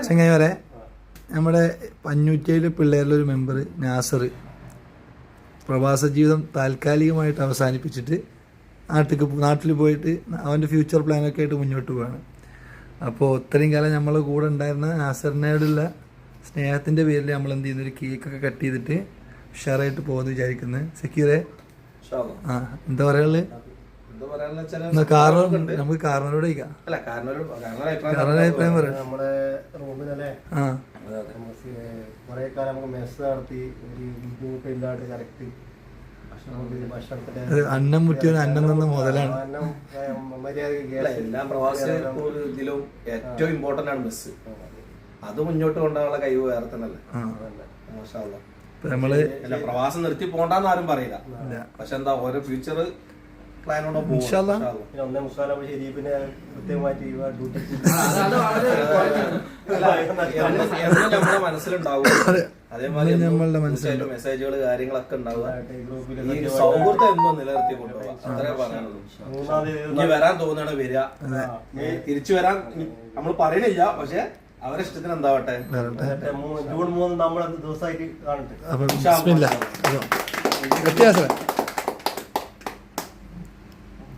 ചങ്ങായി വരെ നമ്മുടെ 507 പിള്ളേരിലൊരു മെമ്പർ നാസർ പ്രവാസ ജീവിതം താൽക്കാലികമായിട്ട് അവസാനിപ്പിച്ചിട്ട് നാട്ടിൽ പോയിട്ട് അവൻ്റെ ഫ്യൂച്ചർ പ്ലാനൊക്കെ ആയിട്ട് മുന്നോട്ട് പോവാണ്. അപ്പോൾ ഇത്രയും കാലം നമ്മളെ കൂടെ ഉണ്ടായിരുന്ന നാസറിനോടുള്ള സ്നേഹത്തിൻ്റെ പേരിൽ നമ്മൾ എന്ത് ചെയ്യുന്ന ഒരു കേക്കൊക്കെ കട്ട് ചെയ്തിട്ട് ഉഷാറായിട്ട് പോകുമെന്ന് വിചാരിക്കുന്നത്. സെക്യൂറെ എന്താ പറയാനുള്ളത്? നമുക്ക് കാരണവരോട് ചോദിക്കാം. കാരണവരുടെ അഭിപ്രായം പറയാം. നമ്മുടെ റൂമിനല്ലേ കുറെ കാലം നമുക്ക് മെസ്സ് നടത്തി ഒരു ബുദ്ധിമുട്ടില്ലാണ്ട് കറക്റ്റ് അന്നം മുറ്റിയ അന്നം തന്ന മുതലാണ്. എല്ലാ പ്രവാസി ഇതിലും ഏറ്റവും ഇമ്പോർട്ടന്റ് ആണ് മെസ്സ്. അത് മുന്നോട്ട് കൊണ്ടുപോകാനുള്ള കഴിവ് വേറെ തന്നെയല്ലേ. നമ്മള് പ്രവാസം നിർത്തി പോണ്ടെന്ന് ആരും പറയില്ല. പക്ഷെ എന്താ ഓരോ ഫ്യൂച്ചർ പ്ലാനോടെ നമ്മുടെ മനസ്സിലുണ്ടാവും. അതേമാതിരി മെസ്സേജുകൾ കാര്യങ്ങളൊക്കെ ഉണ്ടാവുക. ഈ സൗഹൃദം എന്തോ നിലനിർത്തി കൊണ്ടുപോകാം. അത്രേ പറയാനുള്ളൂ. ഇനി വരാൻ തോന്നുകയാണ് വരിക, തിരിച്ചു വരാൻ നമ്മൾ പറയണില്ല. പക്ഷെ അവരെ ഇഷ്ടത്തിന് എന്താവട്ടെ. ജൂൺ 3 നമ്മളെ ദിവസമായിട്ട് കാണട്ടെ. വ്യത്യാസം